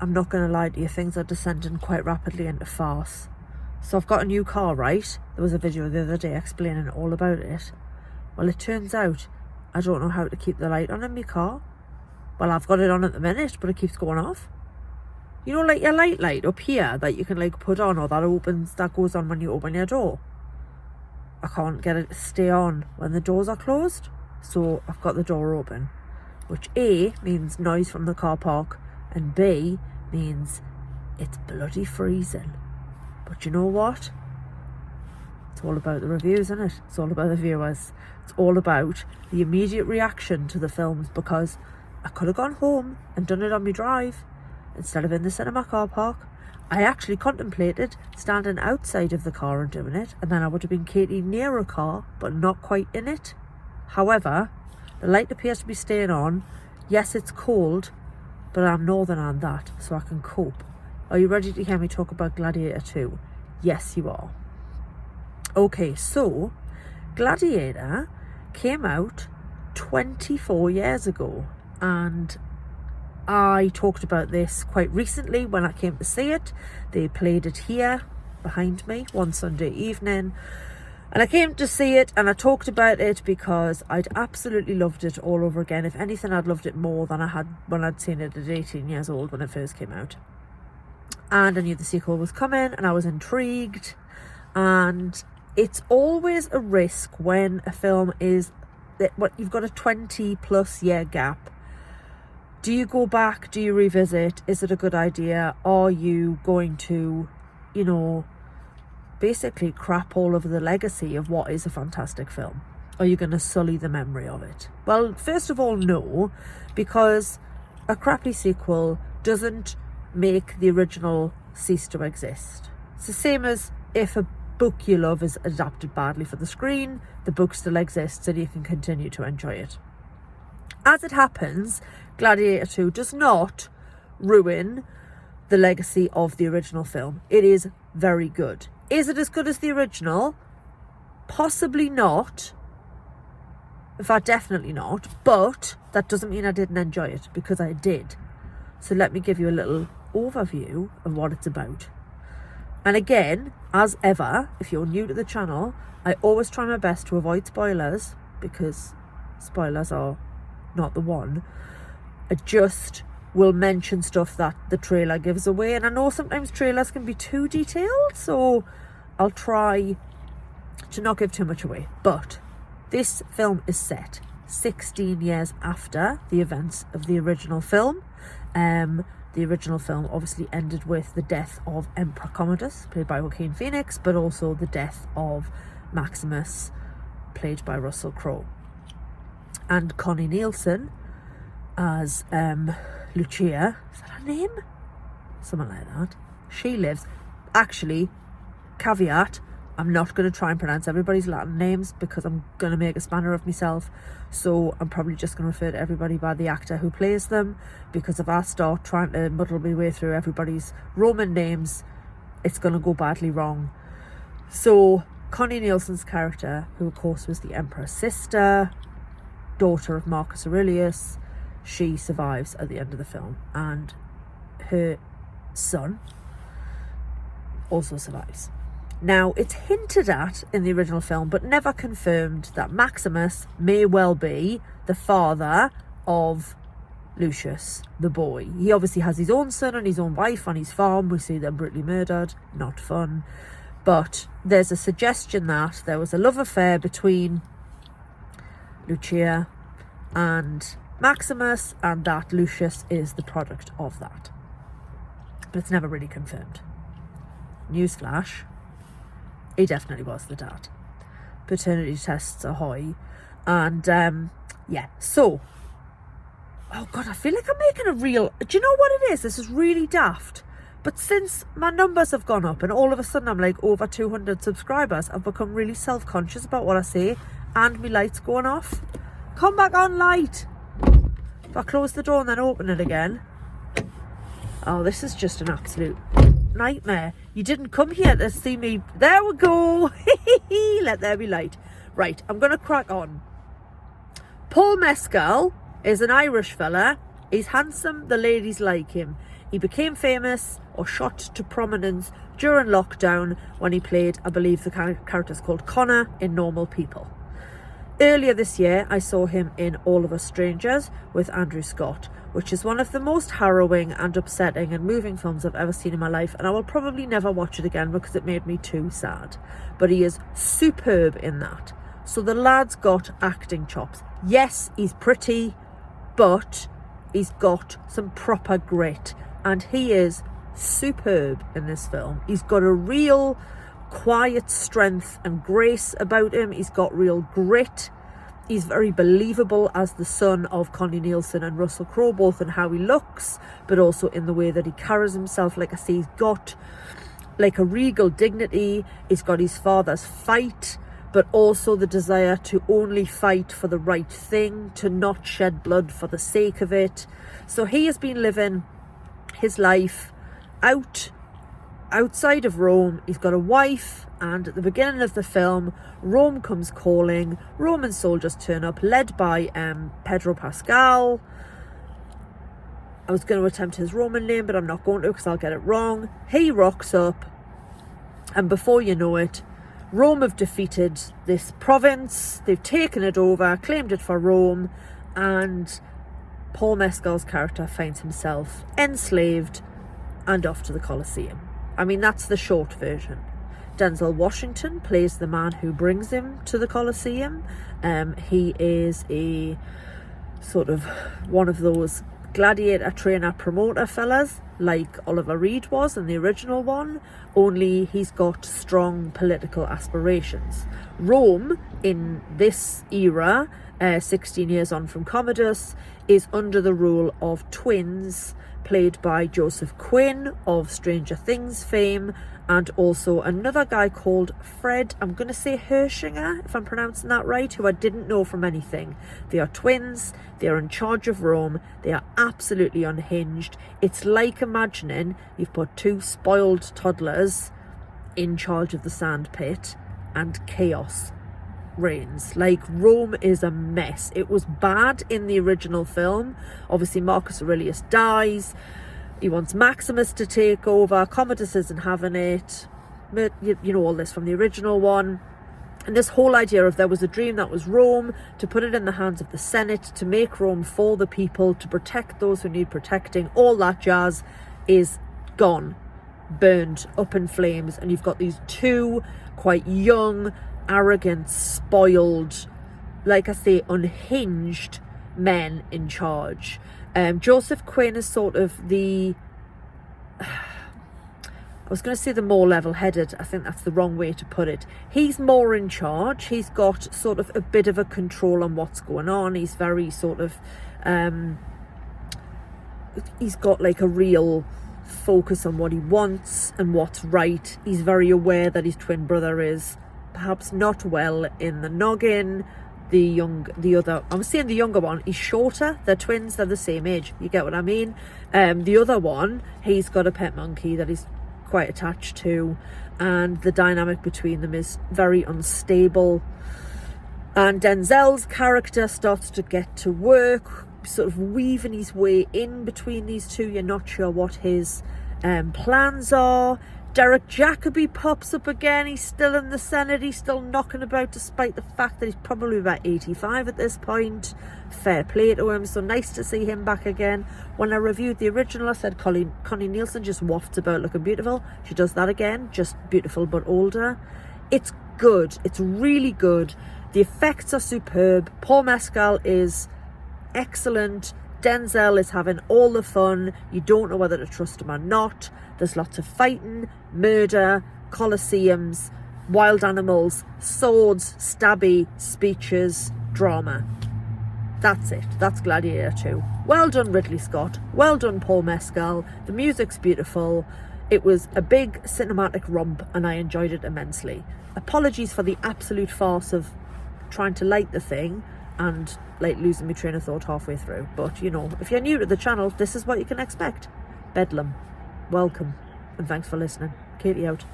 I'm not going to lie to you, things are descending quite rapidly into farce. So I've got a new car, right? There was a video the other day explaining all about it. Well, it turns out I don't know how to keep the light on in my car. Well, I've got it on at the minute, but it keeps going off. You know, like your light up here that you can like put on, or that goes on when you open your door. I can't get it to stay on when the doors are closed. So I've got the door open, which A means noise from the car park, and B means it's bloody freezing. But you know what? It's all about the reviews, isn't it? It's all about the viewers. It's all about the immediate reaction to the films, because I could have gone home and done it on my drive instead of in the cinema car park. I actually contemplated standing outside of the car and doing it, and then I would have been Katie near a car but not quite in it. However, the light appears to be staying on. Yes, it's cold, but I'm northern on that, so I can cope. Are you ready to hear me talk about Gladiator 2? Yes, you are. Okay, so Gladiator came out 24 years ago, and I talked about this quite recently when I came to see it. They played it here behind me one Sunday evening, and I came to see it and I talked about it because I'd absolutely loved it all over again. If anything, I'd loved it more than I had when I'd seen it at 18 years old when it first came out. And I knew the sequel was coming and I was intrigued. And it's always a risk when a film is, you've got a 20 plus year gap. Do you go back? Do you revisit? Is it a good idea? Are you going to, you know, basically crap all over the legacy of what is a fantastic film? Are you going to sully the memory of it? Well, first of all, no, because a crappy sequel doesn't make the original cease to exist. It's the same as if a book you love is adapted badly for the screen, the book still exists and you can continue to enjoy it. As it happens, Gladiator 2 does not ruin the legacy of the original film. It is very good. Is it as good as the original? Possibly not. In fact, definitely not. But that doesn't mean I didn't enjoy it, because I did. So let me give you a little overview of what it's about. And again, as ever, if you're new to the channel, I always try my best to avoid spoilers, because spoilers are not the one. I just will mention stuff that the trailer gives away, and I know sometimes trailers can be too detailed, so I'll try to not give too much away. But this film is set 16 years after the events of the original film. The original film obviously ended with the death of Emperor Commodus, played by Joaquin Phoenix, but also the death of Maximus, played by Russell Crowe. And Connie Nielsen as Lucia, is that her name? Something like that. She lives, actually, caveat, I'm not going to try and pronounce everybody's Latin names because I'm going to make a spanner of myself. So I'm probably just going to refer to everybody by the actor who plays them, because if I start trying to muddle my way through everybody's Roman names, it's going to go badly wrong. So Connie Nielsen's character, who of course was the Emperor's sister, daughter of Marcus Aurelius, she survives at the end of the film, and her son also survives. Now, it's hinted at in the original film, but never confirmed, that Maximus may well be the father of Lucius, the boy. He obviously has his own son and his own wife on his farm. We see them brutally murdered. Not fun. But there's a suggestion that there was a love affair between Lucia and Maximus, and that Lucius is the product of that. But it's never really confirmed. Newsflash. He definitely was the dad. Paternity tests ahoy. And yeah, so, oh god, I feel like I'm making a real, do you know what it is? This is really daft. But since my numbers have gone up and all of a sudden I'm like over 200 subscribers, I've become really self-conscious about what I say, and my light's going off. Come back on, light. If I close the door and then open it again. Oh, this is just an absolute nightmare. You didn't come here to see me. There we go. Let there be light. Right, I'm gonna crack on. Paul Mescal is an Irish fella. He's handsome, the ladies like him. He became famous or shot to prominence during lockdown when he played, I believe the character's called Connor in Normal People. Earlier this year, I saw him in All of Us Strangers with Ridley Scott, which is one of the most harrowing and upsetting and moving films I've ever seen in my life, and I will probably never watch it again because it made me too sad. But he is superb in that. So the lad's got acting chops. Yes, he's pretty, but he's got some proper grit, and he is superb in this film. He's got a real quiet strength and grace about him. He's got real grit. He's very believable as the son of Connie Nielsen and Russell Crowe, both in how he looks, but also in the way that he carries himself. Like I say, he's got like a regal dignity. He's got his father's fight, but also the desire to only fight for the right thing, to not shed blood for the sake of it. So he has been living his life outside of Rome. He's got a wife, and at the beginning of the film, Rome comes calling. Roman soldiers turn up, led by Pedro Pascal. I was going to attempt his Roman name, but I'm not going to because I'll get it wrong. He rocks up, and before you know it, Rome have defeated this province. They've taken it over, claimed it for Rome, and Paul Mescal's character finds himself enslaved and off to the Colosseum. I mean, that's the short version. Denzel Washington plays the man who brings him to the Colosseum. He is a sort of one of those gladiator trainer promoter fellas like Oliver Reed was in the original one, only he's got strong political aspirations. Rome in this era, 16 years on from Commodus, is under the rule of twins played by Joseph Quinn of Stranger Things fame, and also another guy called Fred, I'm going to say Hershinger, if I'm pronouncing that right, who I didn't know from anything. They are twins, they are in charge of Rome, they are absolutely unhinged. It's like imagining you've put two spoiled toddlers in charge of the sandpit and chaos reigns. Like, Rome is a mess. It was bad in the original film. Obviously Marcus Aurelius dies. He wants Maximus to take over. Commodus isn't having it. You know all this from the original one. And this whole idea of there was a dream that was Rome, to put it in the hands of the Senate, to make Rome for the people, to protect those who need protecting, all that jazz is gone, burned up in flames. And you've got these two quite young, arrogant, spoiled, like I say, unhinged men in charge. Joseph Quinn is sort of the, I was going to say the more level-headed. I think that's the wrong way to put it. He's more in charge. He's got sort of a bit of a control on what's going on. He's very sort of, he's got like a real focus on what he wants and what's right. He's very aware that his twin brother is perhaps not well in the noggin. The other, I'm saying the younger one, he's shorter. They're twins, they're the same age, you get what I mean. The other one, he's got a pet monkey that he's quite attached to, and the dynamic between them is very unstable. And Denzel's character starts to get to work, sort of weaving his way in between these two. You're not sure what his plans are. Derek Jacobi pops up again. He's still in the Senate. He's still knocking about, despite the fact that he's probably about 85 at this point. Fair play to him. So nice to see him back again. When I reviewed the original, I said Connie Nielsen just wafts about looking beautiful. She does that again, just beautiful but older. It's good. It's really good. The effects are superb. Paul Mescal is excellent. Denzel is having all the fun. You don't know whether to trust him or not. There's lots of fighting, murder, colosseums, wild animals, swords, stabby, speeches, drama. That's it. That's Gladiator II. Well done, Ridley Scott. Well done, Paul Mescal. The music's beautiful. It was a big cinematic romp and I enjoyed it immensely. Apologies for the absolute farce of trying to like the thing and like losing my train of thought halfway through. But, you know, if you're new to the channel, this is what you can expect. Bedlam. Welcome, and thanks for listening. Katie out.